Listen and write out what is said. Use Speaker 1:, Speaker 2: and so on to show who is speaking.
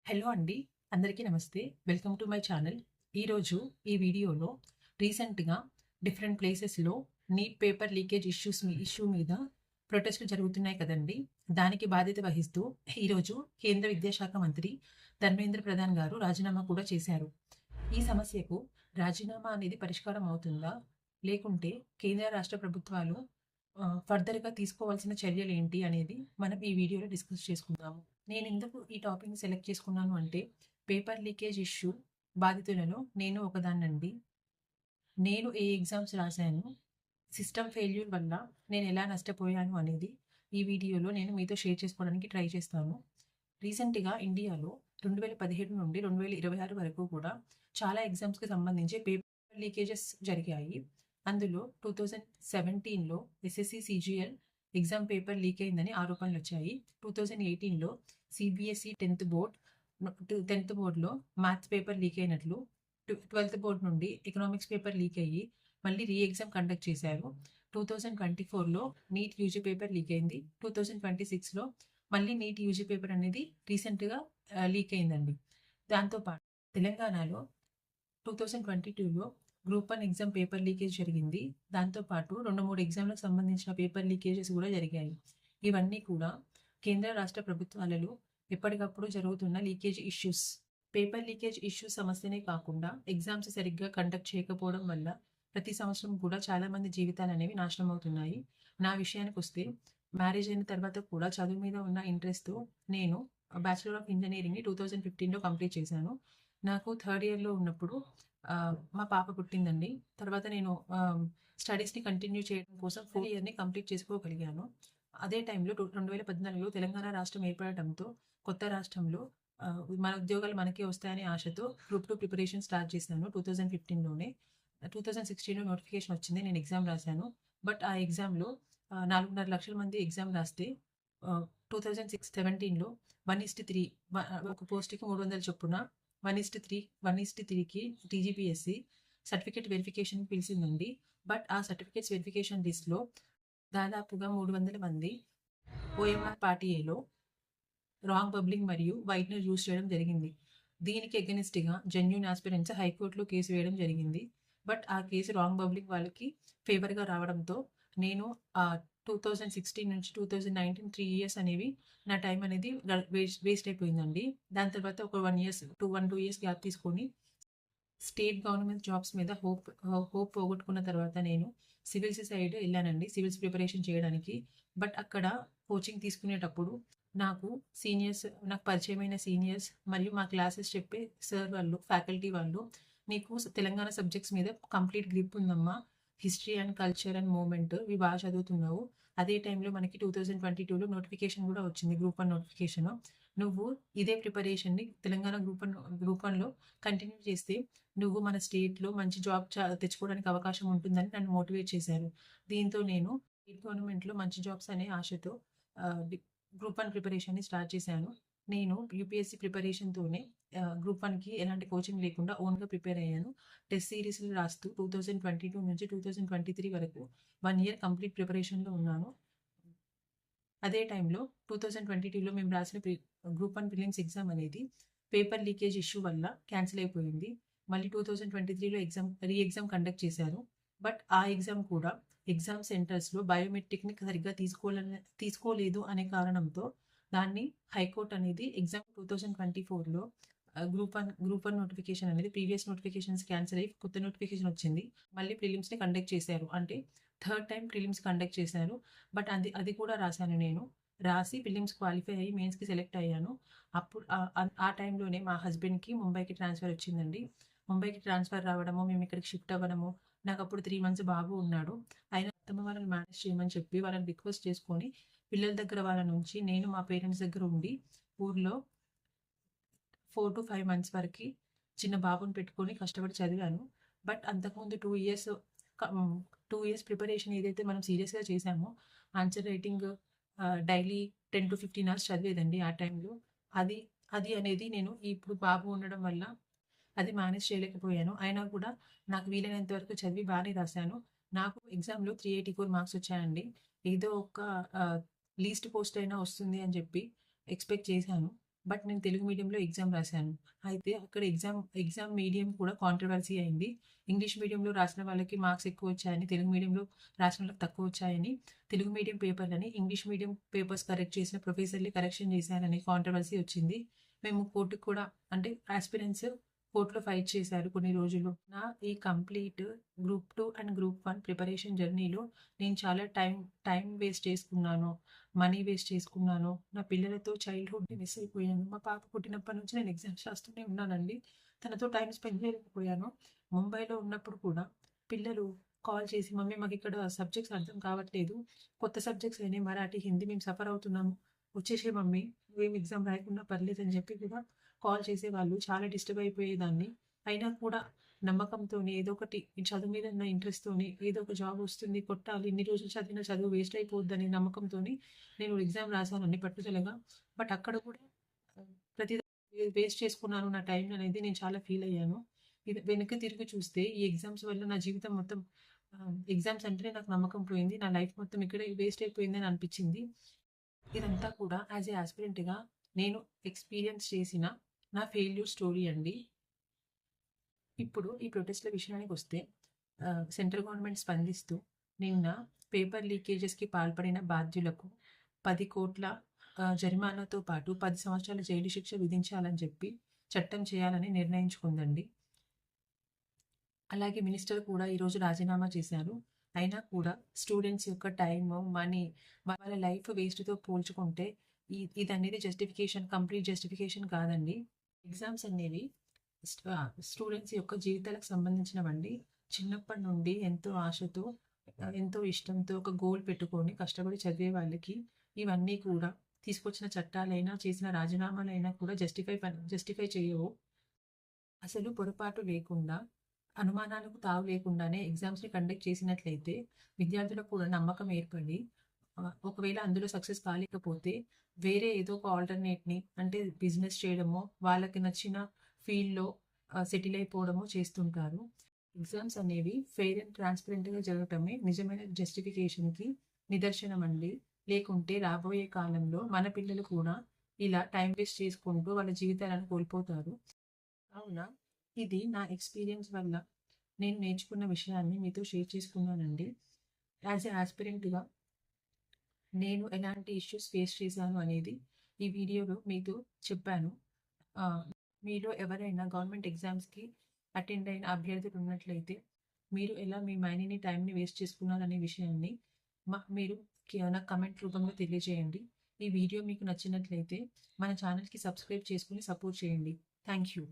Speaker 1: Hello అండి. అందరికీ నమస్తే. Welcome to my channel. ఈరోజు ఈ వీడియోలో రీసెంట్‌గా డిఫరెంట్ ప్లేసెస్‌లో నీట్ పేపర్ లీకేజ్ ఇష్యూ మీద ప్రొటెస్టులు జరుగుతున్నాయి కదండీ! దానికి బాధ్యత వహిస్తూ ఈరోజు కేంద్ర విద్యాశాఖ మంత్రి ధర్మేంద్ర ప్రధాన్ గారు రాజీనామా కూడా చేశారు. ఈ సమస్యకు రాజీనామా అనేది పరిష్కారం అవుతుందా? లేకుంటే కేంద్ర, రాష్ట్ర ప్రభుత్వాలు ఫర్దర్‌గా తీసుకోవాల్సిన చర్యలేంటి అనేది మనం ఈ వీడియోలో డిస్కస్ చేసుకుందాము. నేనెందుకు ఈ టాపిక్‌ని సెలెక్ట్ చేసుకున్నాను అంటే, పేపర్ లీకేజ్ ఇష్యూ బాధితులలో నేను ఒకదాన్నండి. నేను ఏ ఎగ్జామ్స్ రాశాను, సిస్టమ్ ఫెయిల్యూర్ వల్ల నేనెలా నష్టపోయాను అనేది ఈ వీడియోలో నేను మీతో షేర్ చేసుకోవడానికి ట్రై చేస్తాను. రీసెంట్‌గా ఇండియాలో 2017 నుండి 2026 వరకు కూడా చాలా ఎగ్జామ్స్‌కి సంబంధించి పేపర్ లీకేజెస్ జరిగాయి. అందులో 2017లో SSC, CGL exam paper leak అయిందని ఆరోపణలొచ్చాయి. 2018లో సీబీఎస్ఈ 10థ్ బోర్డ్‌లో మ్యాథ్స్ పేపర్ లీక్ అయినట్లు, 12థ్ బోర్డ్ నుండి ఎకనామిక్స్ పేపర్ లీక్ అయ్యి మళ్ళీ ఎగ్జామ్ కండక్ట్ చేశారు. 2024లో నీట్ యూజీ పేపర్ లీక్ అయింది. 2026లో మళ్ళీ నీట్ యూజీ పేపర్ అనేది రీసెంట్‌గా లీక్ అయిందండి. దాంతో పాటు తెలంగాణలో 2022లో గ్రూప్ 1 ఎగ్జామ్ పేపర్ లీకేజ్ జరిగింది. దాంతో పాటు 2, 3 ఎగ్జామ్‌లకు సంబంధించిన పేపర్ లీకేజెస్ కూడా జరిగాయి. ఇవన్నీ కూడా కేంద్ర, రాష్ట్ర ప్రభుత్వాలలో ఎప్పటికప్పుడు జరుగుతున్న leakage issues. Paper leakage issues సమస్యనే కాకుండా ఎగ్జామ్స్ సరిగ్గా కండక్ట్ చేయకపోవడం వల్ల ప్రతి సంవత్సరం కూడా చాలామంది జీవితాలనేవి నాశనం అవుతున్నాయి. నా విషయానికొస్తే మ్యారేజ్ అయిన తర్వాత కూడా చదువు మీద ఉన్న ఇంట్రెస్ట్‌తో నేను బ్యాచిలర్ ఆఫ్ ఇంజినీరింగ్‌ని 2015లో కంప్లీట్ చేశాను. నాకు థర్డ్ ఇయర్‌లో ఉన్నప్పుడు మా పాప పుట్టిందండి. తర్వాత నేను స్టడీస్‌ని కంటిన్యూ చేయడం కోసం ఫోర్త్ ఇయర్‌ని కంప్లీట్ చేసుకోగలిగాను. అదే టైంలో 2014లో తెలంగాణ రాష్ట్రం ఏర్పడటంతో కొత్త రాష్ట్రంలో మన ఉద్యోగాలు మనకే వస్తాయనే ఆశతో గ్రూప్ 2 ప్రిపరేషన్ స్టార్ట్ చేశాను 2015లోనే. 2016లో నోటిఫికేషన్ వచ్చింది. నేను ఎగ్జామ్ రాశాను. బట్ ఆ ఎగ్జామ్‌లో 4.5 లక్షల మంది ఎగ్జామ్ రాస్తే 2017లో 1:3 ఒక పోస్ట్‌కి 300 చొప్పున 1:3కి టీజీపీఎస్సీ సర్టిఫికేట్ వెరిఫికేషన్‌కి పిలిచిందండి. బట్ ఆ సర్టిఫికేట్స్ వెరిఫికేషన్ లిస్ట్‌లో దాదాపుగా 300 మంది ఓఎంఆర్ పార్ట్ ఏలో రాంగ్ బబ్లింగ్ మరియు వైట్‌నర్ యూజ్ చేయడం జరిగింది. దీనికి ఎగెనిస్ట్‌గా జెన్యూన్ యాస్పిరెంట్స్ హైకోర్టులో కేసు వేయడం జరిగింది. బట్ ఆ కేసు రాంగ్ బబ్లింగ్ వాళ్ళకి ఫేవర్‌గా రావడంతో నేను 2016 నుంచి 2019 3 ఇయర్స్ అనేవి నా టైం అనేది వేస్ట్ అయిపోయిందండి. దాని తర్వాత ఒక 1 ఇయర్స్ గ్యాప్ తీసుకొని స్టేట్ గవర్నమెంట్ జాబ్స్ మీద హోప్ పోగొట్టుకున్న తర్వాత నేను సివిల్స్ సైడ్ ఎళ్ళానండి. సివిల్స్ ప్రిపరేషన్ చేయడానికి. బట్ అక్కడ కోచింగ్ తీసుకునేటప్పుడు నాకు నాకు పరిచయమైన సీనియర్స్ మరియు మా క్లాసెస్ చెప్పే సార్ వాళ్ళు, ఫ్యాకల్టీ వాళ్ళు, "నీకు తెలంగాణ సబ్జెక్ట్స్ మీద కంప్లీట్ గ్రిప్ ఉందమ్మా. History and culture and movement ఇవి బాగా చదువుతున్నావు. అదే టైంలో మనకి 2022లో నోటిఫికేషన్ కూడా వచ్చింది. Group 1 notification. నువ్వు ఇదే ప్రిపరేషన్‌ని తెలంగాణ గ్రూప్ 1లో కంటిన్యూ చేస్తే నువ్వు మన స్టేట్‌లో మంచి జాబ్ తెచ్చుకోవడానికి అవకాశం ఉంటుందని" నన్ను మోటివేట్ చేశారు. దీంతో నేను స్టేట్ గవర్నమెంట్‌లో మంచి జాబ్స్ అనే ఆశతో గ్రూప్ 1 ప్రిపరేషన్‌ని స్టార్ట్ చేశాను. నేను యూపీఎస్సీ ప్రిపరేషన్‌తోనే గ్రూప్ 1కి ఎలాంటి కోచింగ్ లేకుండా ఓన్‌గా ప్రిపేర్ అయ్యాను. టెస్ట్ సీరీస్‌లు రాస్తూ 2022 నుంచి 2023 వరకు 1 ఇయర్ కంప్లీట్ ప్రిపరేషన్‌లో ఉన్నాను. అదే టైంలో 2022లో మేము రాసిన గ్రూప్ 1 ప్రిలిమ్స్ ఎగ్జామ్ అనేది పేపర్ లీకేజ్ ఇష్యూ వల్ల క్యాన్సిల్ అయిపోయింది. మళ్ళీ 2023లో ఎగ్జామ్ కండక్ట్ చేశారు. బట్ ఆ ఎగ్జామ్ కూడా ఎగ్జామ్ సెంటర్స్‌లో బయోమెట్రిక్‌ని సరిగ్గా తీసుకోలేదు అనే కారణంతో దాన్ని హైకోర్ట్ అనేది ఎగ్జామ్ 2024లో గ్రూప్ 1 నోటిఫికేషన్ అనేది ప్రీవియస్ నోటిఫికేషన్స్ క్యాన్సిల్ అయ్యి కొత్త నోటిఫికేషన్ వచ్చింది. మళ్ళీ ప్రిలిమ్స్‌ని కండక్ట్ చేశారు. అంటే థర్డ్ టైమ్ ప్రిలిమ్స్ కండక్ట్ చేశారు. బట్ అది కూడా రాశాను నేను. రాసి ప్రిలిమ్స్ క్వాలిఫై అయ్యి మెయిన్స్‌కి సెలెక్ట్ అయ్యాను. అప్పుడు ఆ టైంలోనే మా హస్బెండ్‌కి ముంబైకి ట్రాన్స్‌ఫర్ వచ్చిందండి. ముంబైకి ట్రాన్స్‌ఫర్ రావడము, మేము ఇక్కడికి షిఫ్ట్ అవ్వడము. నాకప్పుడు 3 మంత్స్ బాబు ఉన్నాడు. అయినా అత్తమ్మ వాళ్ళని మేనేజ్ చేయమని చెప్పి వాళ్ళని రిక్వెస్ట్ చేసుకొని పిల్లల దగ్గర వాళ్ళ నుంచి నేను మా పేరెంట్స్ దగ్గర ఉండి ఊర్లో 4-5 మంత్స్ వరకి చిన్న బాబుని పెట్టుకొని కష్టపడి చదివాను. బట్ అంతకుముందు 2 ఇయర్స్ ప్రిపరేషన్ ఏదైతే మనం సీరియస్‌గా చేశామో ఆన్సర్ రైటింగ్ డైలీ 10-15 అవర్స్ చదివేదండి ఆ టైంలో. అది అది అనేది నేను ఇప్పుడు బాబు ఉండడం వల్ల అది మేనేజ్ చేయలేకపోయాను. అయినా కూడా నాకు వీలైనంత వరకు చదివి బానే రాశాను. నాకు ఎగ్జామ్‌లో 384 మార్క్స్ వచ్చాయండి. ఏదో ఒక లీస్ట్ పోస్ట్ అయినా వస్తుంది అని చెప్పి ఎక్స్‌పెక్ట్ చేశాను. బట్ నేను తెలుగు మీడియంలో ఎగ్జామ్ రాశాను. అయితే అక్కడ ఎగ్జామ్ మీడియం కూడా కాంట్రోవర్సీ అయింది. ఇంగ్లీష్ మీడియంలో రాసిన వాళ్ళకి మార్క్స్ ఎక్కువ వచ్చాయని, తెలుగు మీడియంలో రాసిన వాళ్ళకి తక్కువ వచ్చాయని, తెలుగు మీడియం పేపర్‌లని ఇంగ్లీష్ మీడియం పేపర్స్ కరెక్ట్ చేసిన ప్రొఫెసర్‌లే కరెక్షన్ చేశారని కాంట్రోవర్సీ వచ్చింది. మేము కోర్టుకి కూడా అంటే యాస్పిరెంట్స్ కోర్ట్‌లో ఫైట్ చేశారు కొన్ని రోజులు. నా ఈ complete group 2 and group 1 preparation జర్నీలో నేను చాలా టైం వేస్ట్ చేసుకున్నాను. మనీ వేస్ట్ చేసుకున్నాను. నా పిల్లలతో చైల్డ్‌హుడ్‌ని మిస్ అయిపోయాను. మా పాప పుట్టినప్పటి నుంచి నేను ఎగ్జామ్స్ రాస్తూనే ఉన్నానండి. తనతో టైం స్పెండ్ చేయలేకపోయాను. ముంబైలో ఉన్నప్పుడు కూడా పిల్లలు కాల్ చేసి, "మమ్మీ మాకిక్కడ సబ్జెక్ట్స్ అర్థం కావట్లేదు. కొత్త సబ్జెక్ట్స్ అయినాయి మరాఠీ, హిందీ మేము సఫర్ అవుతున్నాము. వచ్చేసేయి మమ్మీ. నువ్వేం ఎగ్జామ్ రాయకున్నా పర్లేదని" చెప్పి కూడా కాల్ చేసేవాళ్ళు. చాలా డిస్టర్బ్ అయిపోయేదాన్ని. అయినా కూడా నమ్మకంతోని ఏదో ఒకటి ఈ చదువు మీద ఉన్న ఇంట్రెస్ట్‌తోని ఏదో ఒక జాబ్ వస్తుంది, కొట్టాలి, ఇన్ని రోజులు చదివిన చదువు వేస్ట్ అయిపోద్దనే నమ్మకంతోని నేను ఎగ్జామ్ రాసానండి పట్టుదలగా. బట్ అక్కడ కూడా ప్రతిదాన్ని వేస్ట్ చేసుకున్నాను నా టైంననేది నేను చాలా ఫీల్ అయ్యాను. ఇది వెనక్కి తిరిగి చూస్తే ఈ ఎగ్జామ్స్ వల్ల నా జీవితం మొత్తం ఎగ్జామ్స్ అంటేనే నాకు నమ్మకం పోయింది. నా లైఫ్ మొత్తం ఇక్కడే వేస్ట్ అయిపోయిందని అనిపిచ్చింది. ఇదంతా కూడా యాస్ ఎ యాస్పిరెంట్‌గా నేను ఎక్స్‌పీరియన్స్ చేసిన నా ఫెయిల్యూర్ స్టోరీ అండి. ఇప్పుడు ఈ ప్రొటెస్ట్‌ల విషయానికొస్తే సెంట్రల్ గవర్నమెంట్ స్పందిస్తూ నిన్న పేపర్ లీకేజెస్‌కి పాల్పడిన బాధ్యులకు 10,00,00,000 జరిమానాతో పాటు 10 సంవత్సరాల జైలు శిక్ష విధించాలని చెప్పి చట్టం చేయాలని నిర్ణయించుకుందండి. అలాగే మినిస్టర్ కూడా ఈరోజు రాజీనామా చేశారు. అయినా కూడా స్టూడెంట్స్ యొక్క టైము, మనీ, వాళ్ళ లైఫ్ వేస్ట్‌తో పోల్చుకుంటే ఇదనేది కంప్లీట్ జస్టిఫికేషన్ కాదండి. ఎగ్జామ్స్ అనేవి స్టూడెంట్స్ యొక్క జీవితాలకు సంబంధించినవండి. చిన్నప్పటి నుండి ఎంతో ఆశతో, ఎంతో ఇష్టంతో ఒక గోల్ పెట్టుకొని కష్టపడి చదివే వాళ్ళకి ఇవన్నీ కూడా తీసుకొచ్చిన చట్టాలైనా, చేసిన రాజీనామాలైనా కూడా జస్టిఫై చేయవు. అసలు పొరపాటు లేకుండా, అనుమానాలకు తావు లేకుండానే ఎగ్జామ్స్‌ని కండక్ట్ చేసినట్లయితే విద్యార్థులకు కూడా నమ్మకం ఏర్పడి ఒకవేళ అందులో సక్సెస్ కాలేకపోతే వేరే ఏదో ఒక ఆల్టర్‌నేట్‌ని అంటే బిజినెస్ చేయడమో, వాళ్ళకి నచ్చిన ఫీల్డ్‌లో సెటిల్ అయిపోవడమో చేస్తుంటారు. ఎగ్జామ్స్ అనేవి ఫెయిర్ అండ్ ట్రాన్స్‌పరెంట్‌గా జరగటమే నిజమైన జస్టిఫికేషన్‌కి నిదర్శనమండి. లేకుంటే రాబోయే కాలంలో మన పిల్లలు కూడా ఇలా టైమ్ వేస్ట్ చేసుకుంటూ వాళ్ళ జీవితాలను కోల్పోతారు. కావున ఇది నా ఎక్స్‌పీరియన్స్ వల్ల నేను నేర్చుకున్న విషయాన్ని మీతో షేర్ చేసుకున్నానండి. యాస్ ఎ యాస్పిరెంట్‌గా నేను ఎలాంటి ఇష్యూస్ ఫేస్ చేశాను అనేది ఈ వీడియోలో మీతో చెప్పాను. మీలో ఎవరైనా గవర్నమెంట్ ఎగ్జామ్స్‌కి అటెండ్ అయిన అభ్యర్థులు ఉన్నట్లయితే, మీరు ఎలా మీ మనీని, టైమ్‌ని వేస్ట్ చేసుకున్నారనే విషయాన్ని మీరు నాకు కామెంట్ రూపంలో తెలియజేయండి. ఈ వీడియో మీకు నచ్చినట్లయితే మన ఛానల్‌కి సబ్స్క్రైబ్ చేసుకొని సపోర్ట్ చేయండి. Thank you.